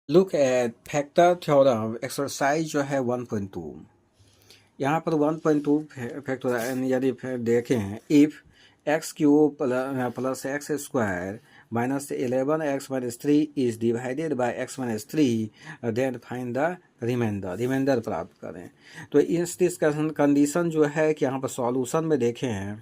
Look at factor theorem exercise जो है 1.2। यहाँ पर 1.2 फैक्टर यदि देखें, if x cube plus x square minus 11x minus 3 is divided by x minus 3 then find the remainder प्राप्त करें। तो इस कंडीशन जो है कि यहाँ पर सॉल्यूशन में देखें,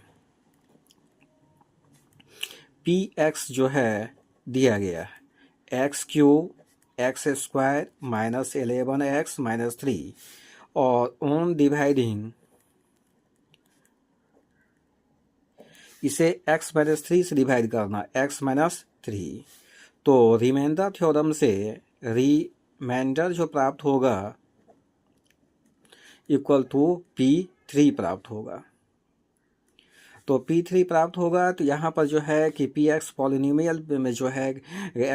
पी एक्स जो है दिया गया है x cube x square minus 11x minus 3 और ऑन डिवाइडिंग इसे x माइनस 3 से डिवाइड करना x माइनस 3। तो रिमाइंडर थ्योरम से रिमाइंडर जो प्राप्त होगा इक्वल टू P3 प्राप्त होगा। तो P3 प्राप्त होगा। तो यहाँ पर जो है कि Px पॉलिनोमियल में जो है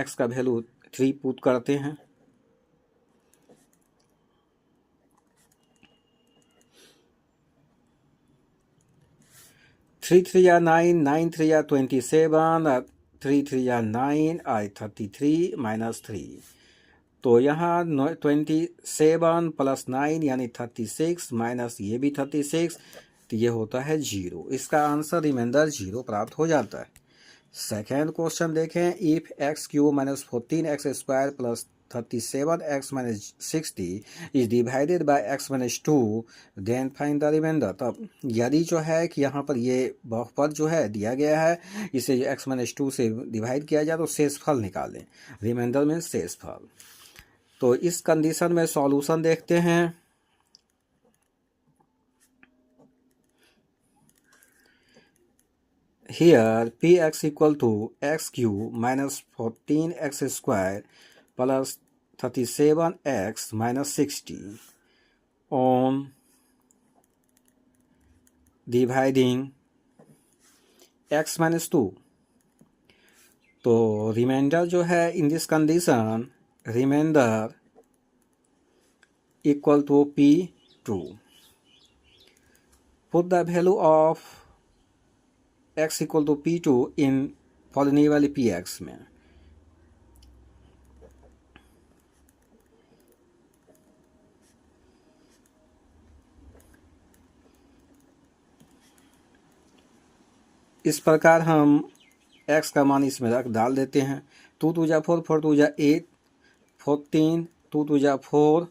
x का वैल्यू 3 पुट करते हैं। थ्री थ्री या 9, 9 3 या 27, 3 3 या 9 आई 33 माइनस 3। तो यहाँ 27 प्लस 9 यानी 36 माइनस ये भी 36, तो ये होता है 0। इसका आंसर रिमाइंडर 0 प्राप्त हो जाता है। सेकेंड क्वेश्चन देखें, if x cube minus 14x square plus 37x minus 60 is divided by x minus 2 then find the remainder. तब यदि जो है कि यहाँ पर ये बहुपद जो है दिया गया है, इसे x माइनस 2 से डिवाइड किया जाए तो शेषफल निकालें। रिमाइंडर में शेषफल। तो इस कंडीशन में सॉल्यूशन देखते हैं। Here px equal to x cube minus 14x square plus 37x minus 60 on dividing x minus 2। तो रिमाइंडर जो है in this condition remainder equal to P2। Put the value of x equal to P2 in polynomial Px में। इस प्रकार हम x का मान इसमें रख डाल देते हैं। 2 2 जा 4, 4 2 जा 8, 14, 2 2 जा 4,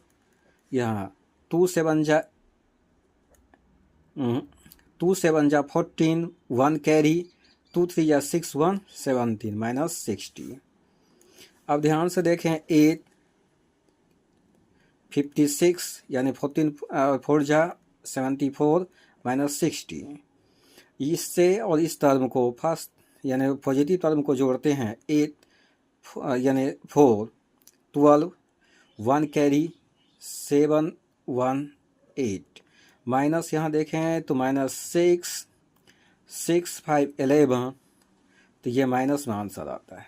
यहाँ 2 7 जा 14, 1 कैरी, 2 3 जा 6 1 17 माइनस 60। अब ध्यान से देखें, 8 56 यानी 14 4 जा 74 माइनस 60। इससे और इस टर्म को फर्स्ट यानी पॉजिटिव टर्म को जोड़ते हैं। 8 यानी 4 12, 1 कैरी 7 1 8 माइनस यहाँ देखें तो माइनस 6 6 5 11, तो ये माइनस में आंसर आता है।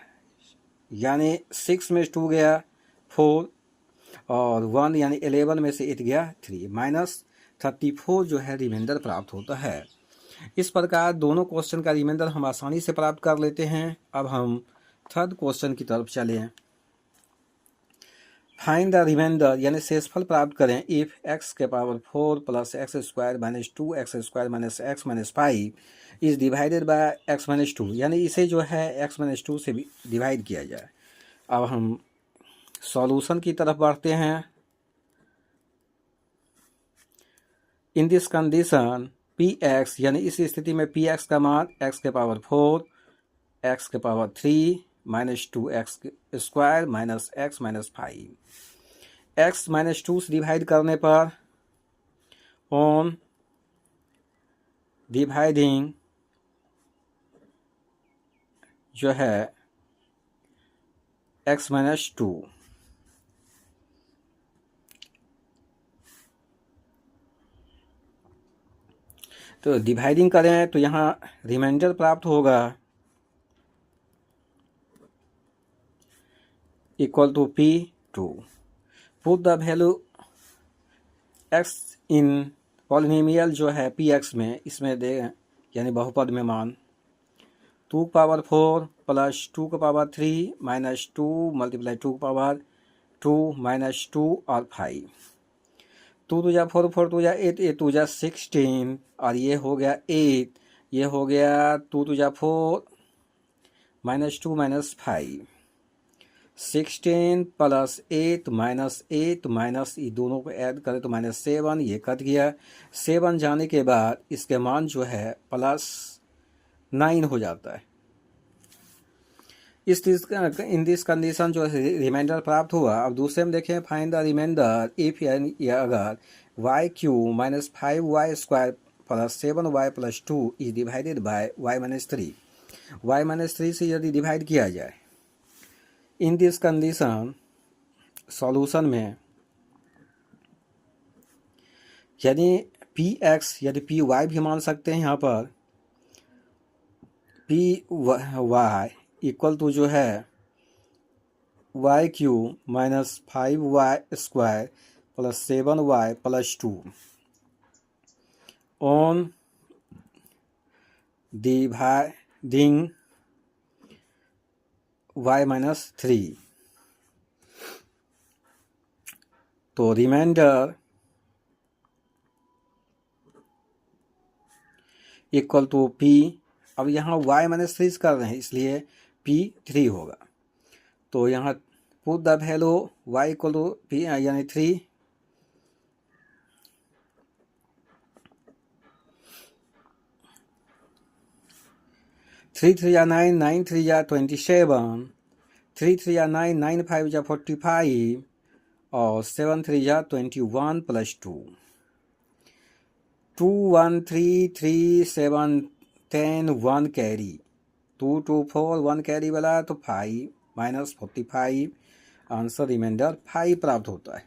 यानी 6 में 2 गया 4 और 1 यानी 11 में से 8 गया 3, माइनस 34 जो है रिमाइंडर प्राप्त होता है। इस प्रकार दोनों क्वेश्चन का रिमाइंडर हम आसानी से प्राप्त कर लेते हैं। अब हम थर्ड क्वेश्चन की तरफ चलें। फाइंड द रिमाइंडर यानी शेषफल प्राप्त करें इफ x के power 4 plus x square minus 2x square minus x minus 5 is divided by x minus 2, यानी इसे जो है x माइनस 2 से डिवाइड किया जाए। अब हम सॉल्यूशन की तरफ बढ़ते हैं। इन दिस कंडीशन px यानी इस स्थिति में px का मान x के पावर 4 x के power 3 minus 2x square minus x minus 5 x minus 2 से डिवाइड करने पर ऑन डिवाइडिंग जो है x माइनस 2। तो डिवाइडिंग करें तो यहाँ रिमाइंडर प्राप्त होगा equal to P2। Put the value x in polynomial जो है Px में, इसमें दे यानी बहुपद में मान 2 पावर 4 प्लस 2 का पावर 3 माइनस 2 मल्टीप्लाई 2 का पावर 2 -2 और 5। 2 2 जा 4, 4 2 जा 8, 8 2 जा 16 और ये हो गया 8, ये हो गया 2 2 जा 4 -2 -5, 16 + 8 -8 माइनस ये दोनों को ऐड करें तो -7, ये कट गया। 7 जाने के बाद इसके मान जो है +9 हो जाता है। इन दिस कंडीशन जो है रिमाइंडर प्राप्त हुआ। अब दूसरे में देखें, फाइंड द रिमाइंडर इफ या अगर y³ - 5y² + 7y + 2 is divided bye y-3। y-3 से यदि डिवाइड किया जाए इन दिस कंडीशन सॉल्यूशन में, यानी px यदि py भी मान सकते हैं, यहाँ पर py इक्वल टू जो है y³ - 5y² + 7y + 2 on dividing y-3। तो रिमाइंडर इक्वल टू p, अब यहाँ y-3 कर रहे हैं इसलिए p3 होगा। तो यहाँ put the value y equal to p यानी 3, थ्री 3 या 9, 9 3 या 27, 3 3 या 9, 9 5 या 45 और 7 3 या 21 + 2, 2 1 3 3 7 10 1 कैरी, 2 2 4 1 कैरी वाला तो 5 -45, आंसर रिमाइंडर 5 प्राप्त होता है।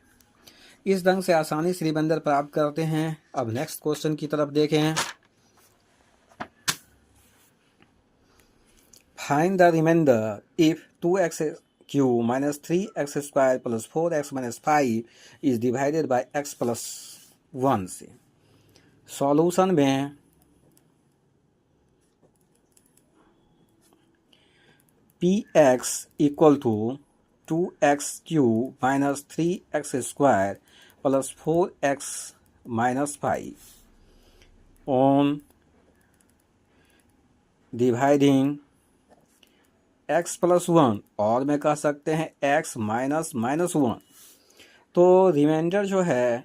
इस ढंग से आसानी से रिमाइंडर प्राप्त करते हैं। अब नेक्स्ट क्वेश्चन की तरफ देखें। Find the remainder if 2x³ - 3x² + 4x - 5 is divided by x + 1 से। सॉल्यूशन में px equal to 2x³ - 3x² + 4x - 5 on dividing x + 1, और में कह सकते हैं x - -1। तो रिमाइंडर जो है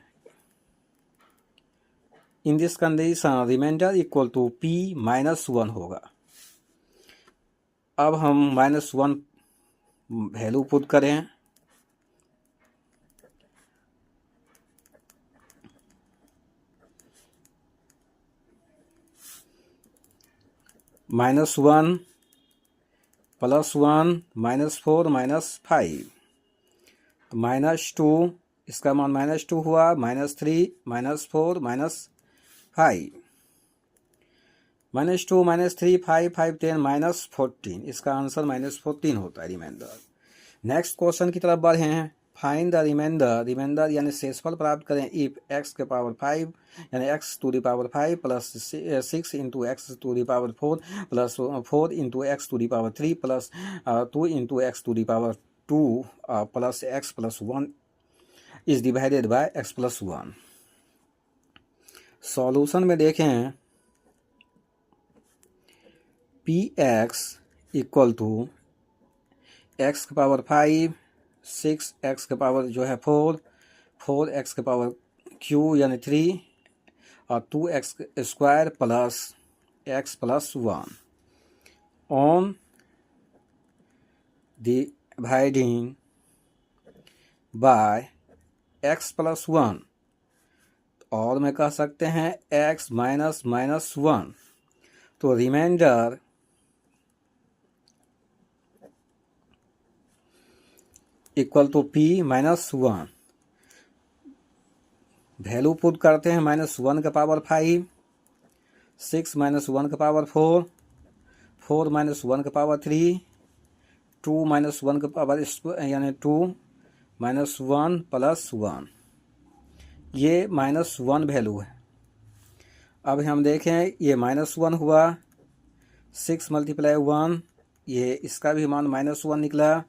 in this condition remainder equal to p -1 होगा। अब हम -1 वैल्यू पुट करें, -1 +1 -4 -5, -2 इसका मान -2 हुआ, -3 -4 -5, -2 -3 5 5 10 -14, इसका आंसर -14 होता है रिमाइंडर। नेक्स्ट क्वेश्चन की तरफ बढ़ें। फाइंड द रिमाइंडर यानी शेषफल प्राप्त करें इफ x⁵ यानी x⁵ plus 6 into x⁴ plus 4 into x⁴ plus 2 into x⁴ plus x + 1 is divided by x + 1। Solution में देखें, px equal to x⁵, 6x जो है 4, 4x³ यानी 3 और 2x² plus x + 1 on dividing by x + 1, और में कह सकते हैं x - -1। तो remainder equal to p -1, value put करते हैं, -1 का पावर 5, 6 - 1 का पावर 4, 4 - 1 का पावर 3, 2 - 1 का पावर यानी 2 -1 + 1, ये -1 वैल्यू है। अब हम देखें, ये -1 हुआ, 6 × 1 ये इसका भी मान -1 निकला,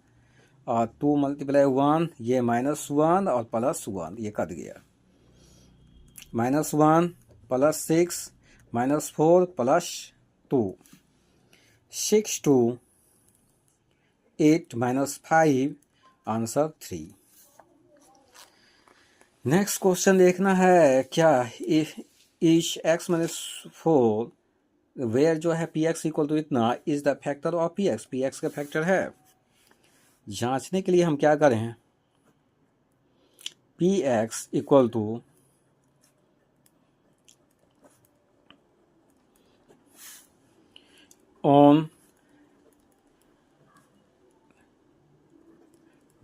और 2 मल्टीप्लाई 1 ये -1 और +1 ये कट गया। -1 +6 -4 +2 6 2 8 -5 आंसर 3। नेक्स्ट क्वेश्चन देखना है क्या, इच x - 4 वेयर जो है px इक्वल टू इतना is the factor of px का फैक्टर है। जांचने के लिए हम क्या करें, px equal to on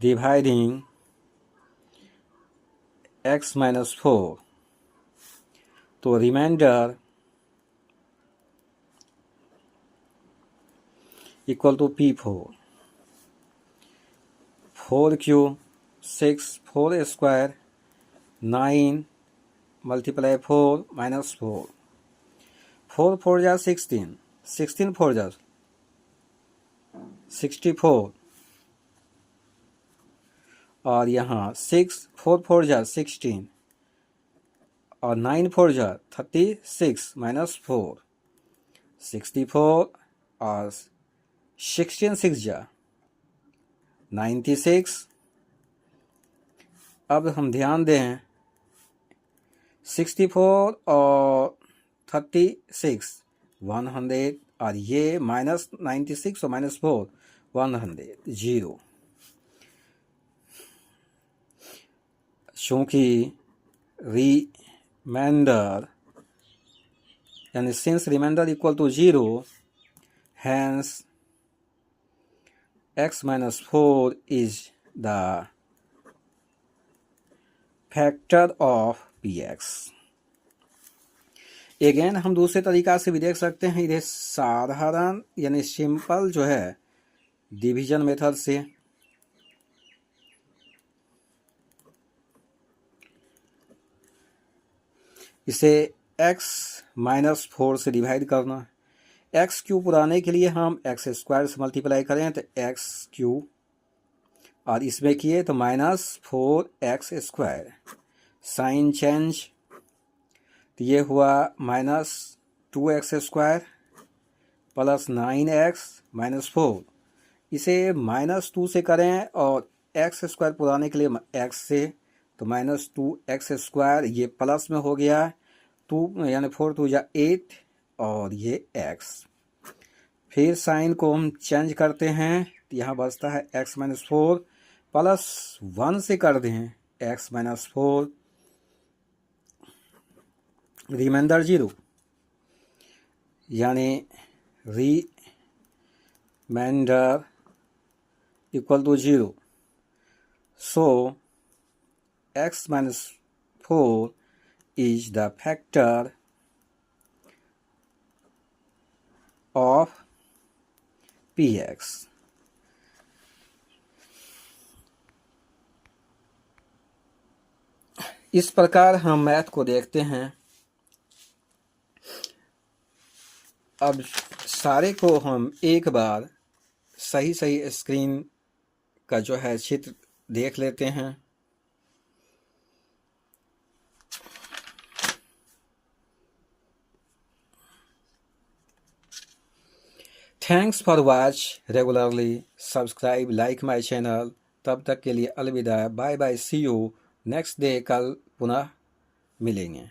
dividing x - 4 तो remainder equal to P4 4 cube 6 4 square 9 multiply 4 -4 4 4 जा 16 16 4 जा 64 और यहाँ 6 4 4 जा 16 और 9 4 जा 36 -4 64 और 16 6 जा 96। अब हम ध्यान दें 64 और 36 100 और ये -96 और -4 100 0। चूँकि रिमाइंडर यानी since remainder equal to 0 hence x - 4 is the factor of px। Again हम दूसरे तरीका से भी देख सकते हैं, इधर साधारण यानी सिंपल जो है डिवीजन मेथड से इसे x - 4 से डिवाइड करना है। एक्स क्यूब पुराने के लिए हम एक्स स्क्वायर से मल्टीप्लाई करें तो एक्स क्यूब और इसमें किए तो -4x स्क्वायर साइन चेंज तो ये हुआ -2x स्क्वायर प्लस 9x - 4। इसे -2 से करें और x स्क्वायर पुराने के लिए x से तो -2x स्क्वायर ये प्लस में हो गया 2 यानी 4 2 जा 8 और ये x। फिर साइन को हम चेंज करते हैं तो यहाँ बचता है x - 4 प्लस 1 से कर दें x - 4 रिमाइंडर 0 यानी remainder equal to 0। So x - 4 is the factor of px। इस प्रकार हम मैथ को देखते हैं। अब सारे को हम एक बार सही स्क्रीन का जो है चित्र देख लेते हैं। Thanks for watch regularly subscribe like my channel. तब तक के लिए अलविदा, bye bye, see you next day. कल पुनः मिलेंगे।